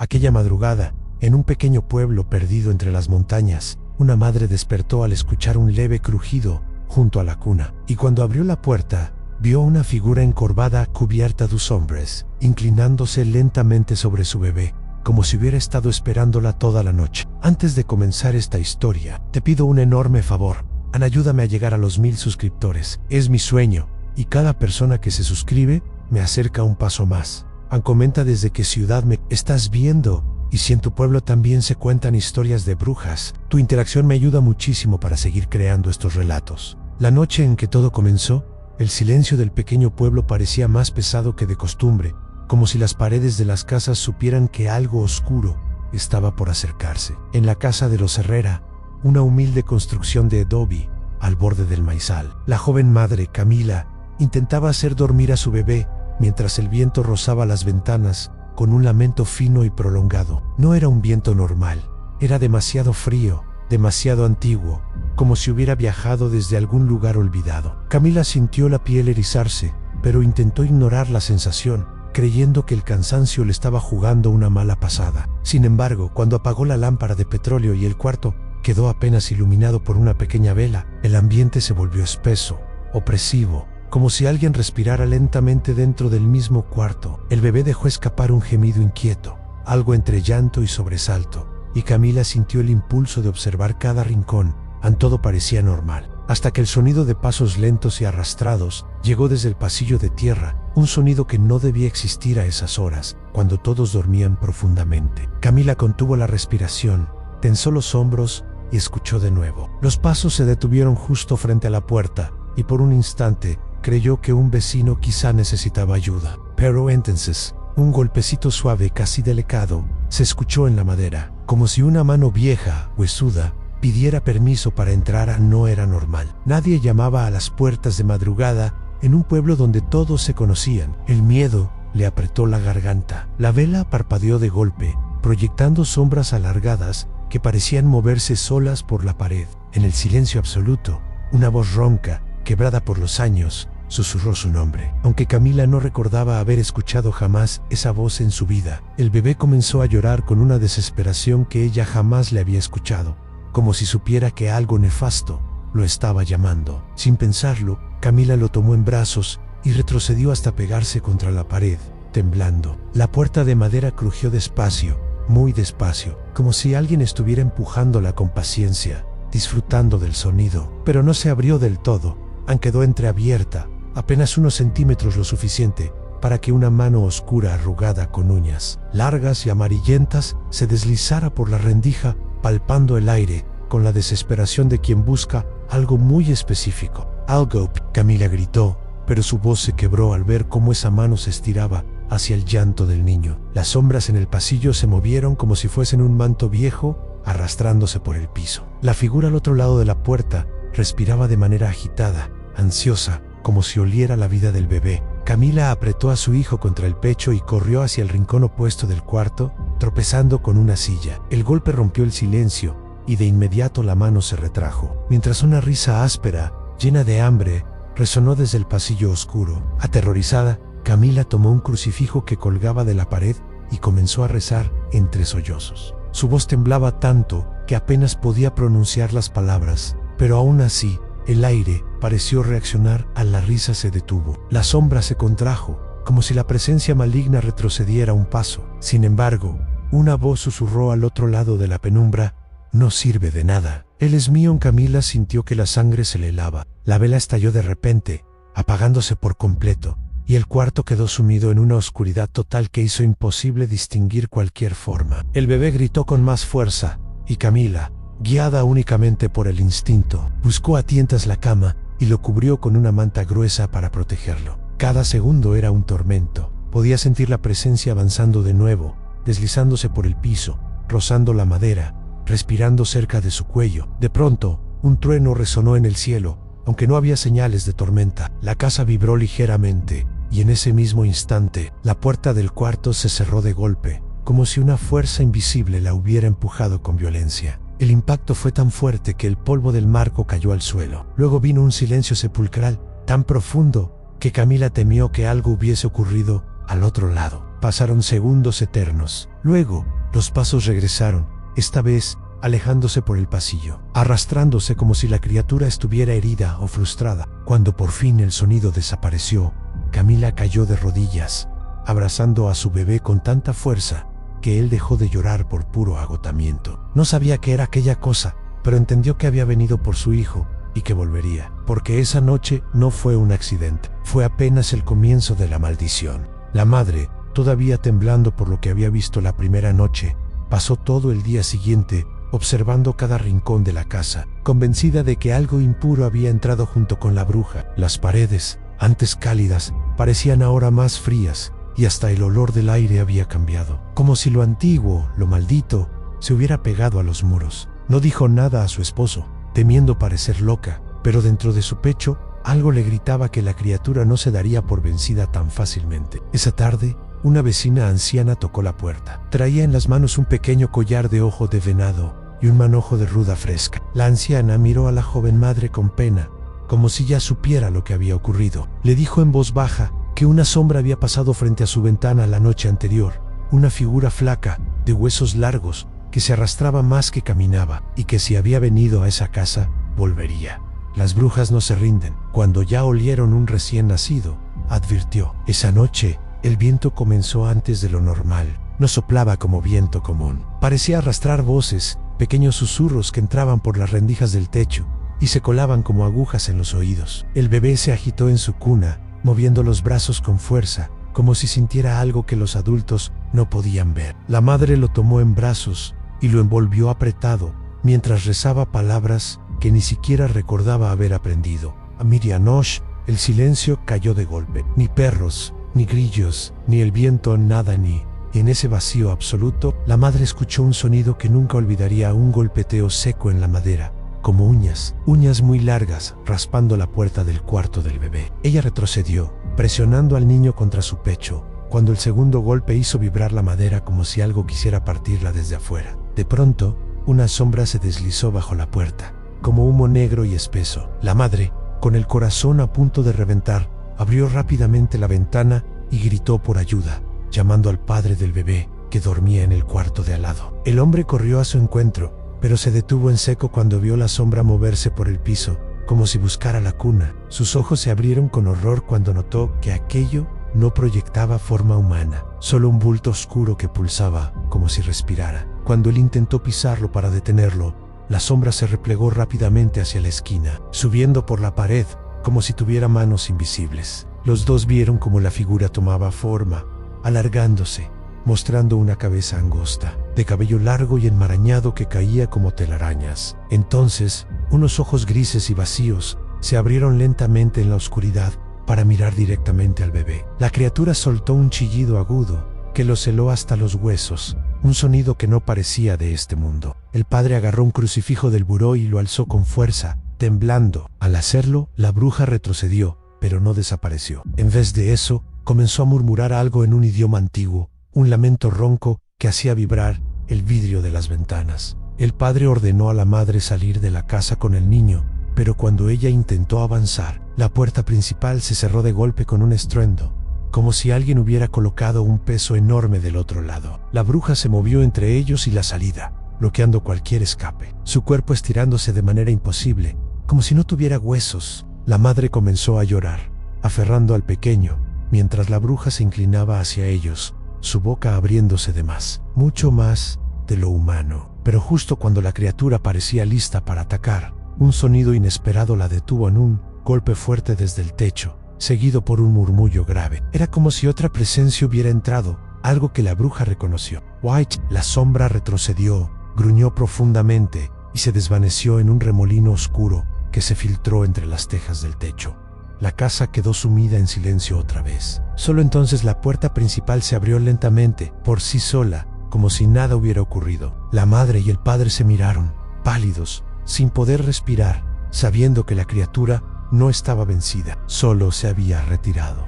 Aquella madrugada, en un pequeño pueblo perdido entre las montañas, una madre despertó al escuchar un leve crujido junto a la cuna, y cuando abrió la puerta, vio una figura encorvada cubierta de sombras, inclinándose lentamente sobre su bebé, como si hubiera estado esperándola toda la noche. Antes de comenzar esta historia, te pido un enorme favor. Ayúdame a llegar a los 1000 suscriptores. Es mi sueño, y cada persona que se suscribe me acerca un paso más. Comenta desde qué ciudad me estás viendo, y si en tu pueblo también se cuentan historias de brujas. Tu interacción me ayuda muchísimo para seguir creando estos relatos. La noche en que todo comenzó, el silencio del pequeño pueblo parecía más pesado que de costumbre, como si las paredes de las casas supieran que algo oscuro estaba por acercarse. En la casa de los Herrera, una humilde construcción de adobe al borde del maizal, la joven madre, Camila, intentaba hacer dormir a su bebé mientras el viento rozaba las ventanas con un lamento fino y prolongado. No era un viento normal, era demasiado frío, demasiado antiguo, como si hubiera viajado desde algún lugar olvidado. Camila sintió la piel erizarse, pero intentó ignorar la sensación, creyendo que el cansancio le estaba jugando una mala pasada. Sin embargo, cuando apagó la lámpara de petróleo y el cuarto quedó apenas iluminado por una pequeña vela, el ambiente se volvió espeso, opresivo, como si alguien respirara lentamente dentro del mismo cuarto. El bebé dejó escapar un gemido inquieto, algo entre llanto y sobresalto, y Camila sintió el impulso de observar cada rincón. Todo parecía normal, hasta que el sonido de pasos lentos y arrastrados llegó desde el pasillo de tierra, un sonido que no debía existir a esas horas, cuando todos dormían profundamente. Camila contuvo la respiración, tensó los hombros y escuchó de nuevo. Los pasos se detuvieron justo frente a la puerta, y por un instante creyó que un vecino quizá necesitaba ayuda. Pero entonces, un golpecito suave, casi delicado, se escuchó en la madera, como si una mano vieja, huesuda, pidiera permiso para entrar. No era normal. Nadie llamaba a las puertas de madrugada en un pueblo donde todos se conocían. El miedo le apretó la garganta. La vela parpadeó de golpe, proyectando sombras alargadas que parecían moverse solas por la pared. En el silencio absoluto, una voz ronca, quebrada por los años, susurró su nombre. Aunque Camila no recordaba haber escuchado jamás esa voz en su vida, el bebé comenzó a llorar con una desesperación que ella jamás le había escuchado, como si supiera que algo nefasto lo estaba llamando. Sin pensarlo, Camila lo tomó en brazos y retrocedió hasta pegarse contra la pared, temblando. La puerta de madera crujió despacio, muy despacio, como si alguien estuviera empujándola con paciencia, disfrutando del sonido. Pero no se abrió del todo, quedó entreabierta, apenas unos centímetros, lo suficiente para que una mano oscura arrugada con uñas largas y amarillentas se deslizara por la rendija, palpando el aire con la desesperación de quien busca algo muy específico. Algo, Camila gritó, pero su voz se quebró al ver cómo esa mano se estiraba hacia el llanto del niño. Las sombras en el pasillo se movieron como si fuesen un manto viejo, arrastrándose por el piso. La figura al otro lado de la puerta respiraba de manera agitada, ansiosa, como si oliera la vida del bebé. Camila apretó a su hijo contra el pecho y corrió hacia el rincón opuesto del cuarto, tropezando con una silla. El golpe rompió el silencio, y de inmediato la mano se retrajo, mientras una risa áspera, llena de hambre, resonó desde el pasillo oscuro. Aterrorizada, Camila tomó un crucifijo que colgaba de la pared y comenzó a rezar entre sollozos. Su voz temblaba tanto que apenas podía pronunciar las palabras, pero aún así, el aire pareció reaccionar. La risa se detuvo. La sombra se contrajo, como si la presencia maligna retrocediera un paso. Sin embargo, una voz susurró al otro lado de la penumbra: «No sirve de nada». «Él es mío». Camila sintió que la sangre se le helaba. La vela estalló de repente, apagándose por completo, y el cuarto quedó sumido en una oscuridad total que hizo imposible distinguir cualquier forma. El bebé gritó con más fuerza, y Camila, guiada únicamente por el instinto, buscó a tientas la cama y lo cubrió con una manta gruesa para protegerlo. Cada segundo era un tormento. Podía sentir la presencia avanzando de nuevo, deslizándose por el piso, rozando la madera, respirando cerca de su cuello. De pronto, un trueno resonó en el cielo, aunque no había señales de tormenta. La casa vibró ligeramente, y en ese mismo instante, la puerta del cuarto se cerró de golpe, como si una fuerza invisible la hubiera empujado con violencia. El impacto fue tan fuerte que el polvo del marco cayó al suelo. Luego vino un silencio sepulcral, tan profundo que Camila temió que algo hubiese ocurrido al otro lado. Pasaron segundos eternos. Luego, Los pasos regresaron, esta vez alejándose por el pasillo, arrastrándose como si la criatura estuviera herida o frustrada. Cuando por fin el sonido desapareció, Camila cayó de rodillas, abrazando a su bebé con tanta fuerza que él dejó de llorar por puro agotamiento. No sabía qué era aquella cosa, pero entendió que había venido por su hijo y que volvería, porque esa noche no fue un accidente, fue apenas el comienzo de la maldición. La madre, todavía temblando por lo que había visto la primera noche, pasó todo el día siguiente observando cada rincón de la casa, convencida de que algo impuro había entrado junto con la bruja. Las paredes, antes cálidas, parecían ahora más frías, y hasta el olor del aire había cambiado, como si lo antiguo, lo maldito, se hubiera pegado a los muros. No dijo nada a su esposo, temiendo parecer loca, pero dentro de su pecho algo le gritaba que la criatura no se daría por vencida tan fácilmente. Esa tarde, una vecina anciana tocó la puerta. Traía en las manos un pequeño collar de ojo de venado y un manojo de ruda fresca. La anciana miró a la joven madre con pena, como si ya supiera lo que había ocurrido. Le dijo en voz baja que una sombra había pasado frente a su ventana la noche anterior, una figura flaca, de huesos largos, que se arrastraba más que caminaba, y que si había venido a esa casa, volvería. Las brujas no se rinden. Cuando ya olieron un recién nacido, advirtió. Esa noche, el viento comenzó antes de lo normal. No soplaba como viento común. Parecía arrastrar voces, pequeños susurros que entraban por las rendijas del techo y se colaban como agujas en los oídos. El bebé se agitó en su cuna, moviendo los brazos con fuerza, como si sintiera algo que los adultos no podían ver. La madre lo tomó en brazos y lo envolvió apretado, mientras rezaba palabras que ni siquiera recordaba haber aprendido. A Mirianosh, el silencio cayó de golpe. Ni perros, ni grillos, ni el viento, nada ni... En ese vacío absoluto, la madre escuchó un sonido que nunca olvidaría, un golpeteo seco en la madera, como uñas muy largas, raspando la puerta del cuarto del bebé. Ella retrocedió, presionando al niño contra su pecho, cuando el segundo golpe hizo vibrar la madera como si algo quisiera partirla desde afuera. De pronto, una sombra se deslizó bajo la puerta, como humo negro y espeso. La madre, con el corazón a punto de reventar, abrió rápidamente la ventana y gritó por ayuda, llamando al padre del bebé, que dormía en el cuarto de al lado. El hombre corrió a su encuentro, pero se detuvo en seco cuando vio la sombra moverse por el piso, como si buscara la cuna. Sus ojos se abrieron con horror cuando notó que aquello no proyectaba forma humana, solo un bulto oscuro que pulsaba, como si respirara. Cuando él intentó pisarlo para detenerlo, la sombra se replegó rápidamente hacia la esquina, subiendo por la pared, como si tuviera manos invisibles. Los dos vieron cómo la figura tomaba forma, alargándose, mostrando una cabeza angosta, de cabello largo y enmarañado que caía como telarañas. Entonces, unos ojos grises y vacíos se abrieron lentamente en la oscuridad para mirar directamente al bebé. La criatura soltó un chillido agudo que lo celó hasta los huesos, un sonido que no parecía de este mundo. El padre agarró un crucifijo del buró y lo alzó con fuerza, temblando. Al hacerlo, la bruja retrocedió, pero no desapareció. En vez de eso, comenzó a murmurar algo en un idioma antiguo, un lamento ronco que hacía vibrar el vidrio de las ventanas. El padre ordenó a la madre salir de la casa con el niño, pero cuando ella intentó avanzar, la puerta principal se cerró de golpe con un estruendo, como si alguien hubiera colocado un peso enorme del otro lado. La bruja se movió entre ellos y la salida, bloqueando cualquier escape, su cuerpo estirándose de manera imposible, como si no tuviera huesos. La madre comenzó a llorar, aferrando al pequeño, mientras la bruja se inclinaba hacia ellos, su boca abriéndose de más, mucho más de lo humano. Pero justo cuando la criatura parecía lista para atacar, un sonido inesperado la detuvo en un golpe fuerte desde el techo, seguido por un murmullo grave. Era como si otra presencia hubiera entrado, algo que la bruja reconoció. White, la sombra retrocedió, gruñó profundamente y se desvaneció en un remolino oscuro que se filtró entre las tejas del techo. La casa quedó sumida en silencio otra vez. Solo entonces la puerta principal se abrió lentamente, por sí sola, como si nada hubiera ocurrido. La madre y el padre se miraron, pálidos, sin poder respirar, sabiendo que la criatura no estaba vencida, solo se había retirado.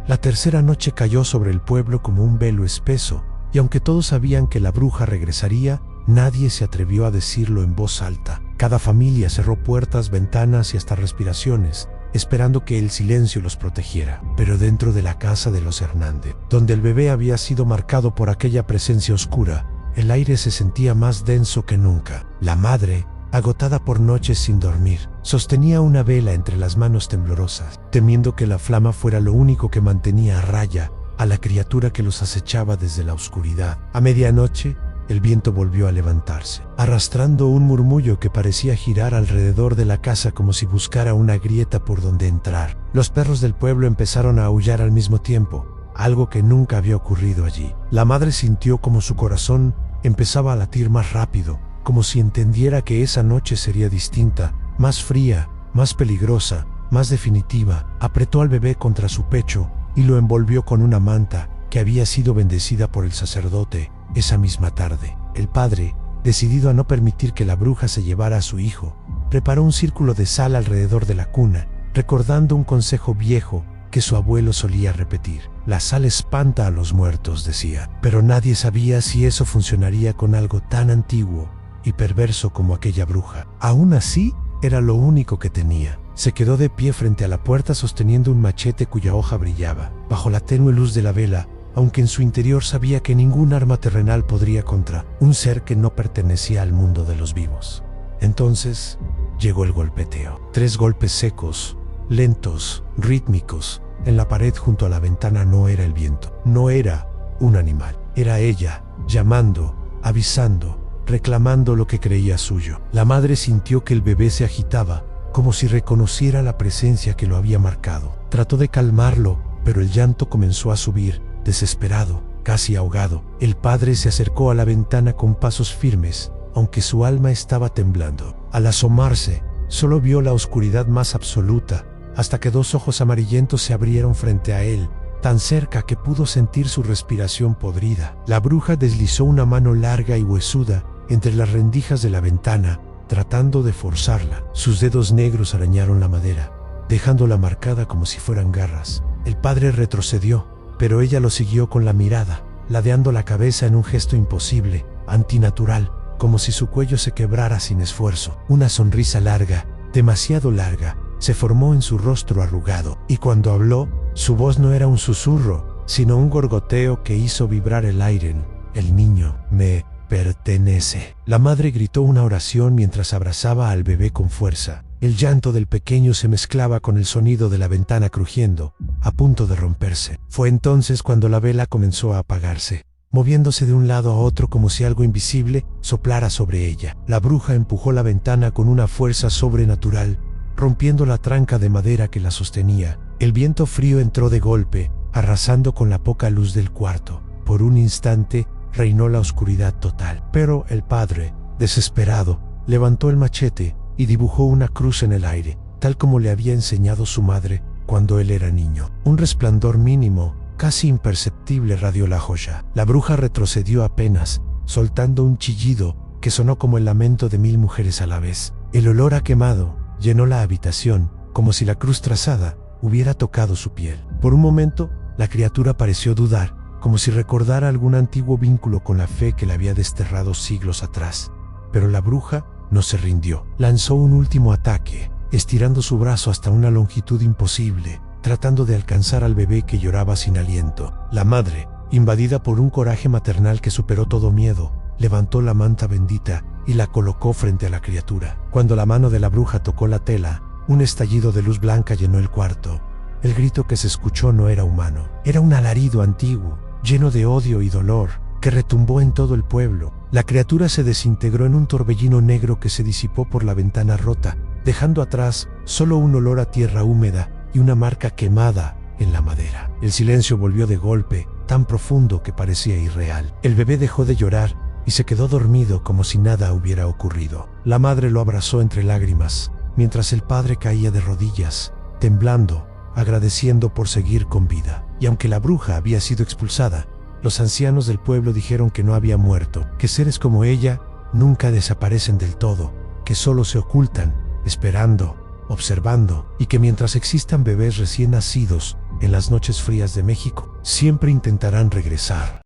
La tercera noche cayó sobre el pueblo como un velo espeso, y aunque todos sabían que la bruja regresaría, nadie se atrevió a decirlo en voz alta. Cada familia cerró puertas, ventanas y hasta respiraciones, esperando que el silencio los protegiera. Pero dentro de la casa de los Hernández, donde el bebé había sido marcado por aquella presencia oscura, El aire se sentía más denso que nunca. La madre, agotada por noches sin dormir, sostenía una vela entre las manos temblorosas, temiendo que la flama fuera lo único que mantenía a raya a la criatura que los acechaba desde la oscuridad. A medianoche, el viento volvió a levantarse, arrastrando un murmullo que parecía girar alrededor de la casa como si buscara una grieta por donde entrar. Los perros del pueblo empezaron a aullar al mismo tiempo, algo que nunca había ocurrido allí. La madre sintió como su corazón empezaba a latir más rápido, como si entendiera que esa noche sería distinta, más fría, más peligrosa, más definitiva. Apretó al bebé contra su pecho y lo envolvió con una manta que había sido bendecida por el sacerdote esa misma tarde. El padre, decidido a no permitir que la bruja se llevara a su hijo, preparó un círculo de sal alrededor de la cuna, recordando un consejo viejo que su abuelo solía repetir. La sal espanta a los muertos, decía, pero nadie sabía si eso funcionaría con algo tan antiguo y perverso como aquella bruja. Aún así, era lo único que tenía. Se quedó de pie frente a la puerta sosteniendo un machete cuya hoja brillaba, bajo la tenue luz de la vela, aunque en su interior sabía que ningún arma terrenal podría contra un ser que no pertenecía al mundo de los vivos. Entonces, llegó el golpeteo. 3 golpes secos, lentos, rítmicos, en la pared junto a la ventana. No era el viento, no era un animal, era ella, llamando, avisando, reclamando lo que creía suyo. La madre sintió que el bebé se agitaba, como si reconociera la presencia que lo había marcado. Trató de calmarlo, pero el llanto comenzó a subir, desesperado, casi ahogado. El padre se acercó a la ventana con pasos firmes, aunque su alma estaba temblando. Al asomarse, solo vio la oscuridad más absoluta, hasta que 2 ojos amarillentos se abrieron frente a él, tan cerca que pudo sentir su respiración podrida. La bruja deslizó una mano larga y huesuda entre las rendijas de la ventana, tratando de forzarla. Sus dedos negros arañaron la madera, dejándola marcada como si fueran garras. El padre retrocedió, pero ella lo siguió con la mirada, ladeando la cabeza en un gesto imposible, antinatural, como si su cuello se quebrara sin esfuerzo. Una sonrisa larga, demasiado larga, se formó en su rostro arrugado, y cuando habló, su voz no era un susurro, sino un gorgoteo que hizo vibrar el aire. El niño me pertenece. La madre gritó una oración mientras abrazaba al bebé con fuerza. El llanto del pequeño se mezclaba con el sonido de la ventana crujiendo, a punto de romperse. Fue entonces cuando la vela comenzó a apagarse, moviéndose de un lado a otro como si algo invisible soplara sobre ella. La bruja empujó la ventana con una fuerza sobrenatural, rompiendo la tranca de madera que la sostenía. El viento frío entró de golpe, arrasando con la poca luz del cuarto. Por un instante, reinó la oscuridad total. Pero el padre, desesperado, levantó el machete y dibujó una cruz en el aire, tal como le había enseñado su madre cuando él era niño. Un resplandor mínimo, casi imperceptible, radió la joya. La bruja retrocedió apenas, soltando un chillido que sonó como el lamento de 1000 mujeres a la vez. El olor a quemado llenó la habitación, como si la cruz trazada hubiera tocado su piel. Por un momento, la criatura pareció dudar, como si recordara algún antiguo vínculo con la fe que la había desterrado siglos atrás. Pero la bruja no se rindió. Lanzó un último ataque, estirando su brazo hasta una longitud imposible, tratando de alcanzar al bebé que lloraba sin aliento. La madre, invadida por un coraje maternal que superó todo miedo, levantó la manta bendita y la colocó frente a la criatura. Cuando la mano de la bruja tocó la tela, un estallido de luz blanca llenó el cuarto. El grito que se escuchó no era humano, era un alarido antiguo, lleno de odio y dolor, que retumbó en todo el pueblo. La criatura se desintegró en un torbellino negro que se disipó por la ventana rota, dejando atrás solo un olor a tierra húmeda y una marca quemada en la madera. El silencio volvió de golpe, tan profundo que parecía irreal. El bebé dejó de llorar y se quedó dormido como si nada hubiera ocurrido. La madre lo abrazó entre lágrimas, mientras el padre caía de rodillas, temblando, agradeciendo por seguir con vida. Y aunque la bruja había sido expulsada, los ancianos del pueblo dijeron que no había muerto, que seres como ella nunca desaparecen del todo, que solo se ocultan, esperando, observando, y que mientras existan bebés recién nacidos en las noches frías de México, siempre intentarán regresar.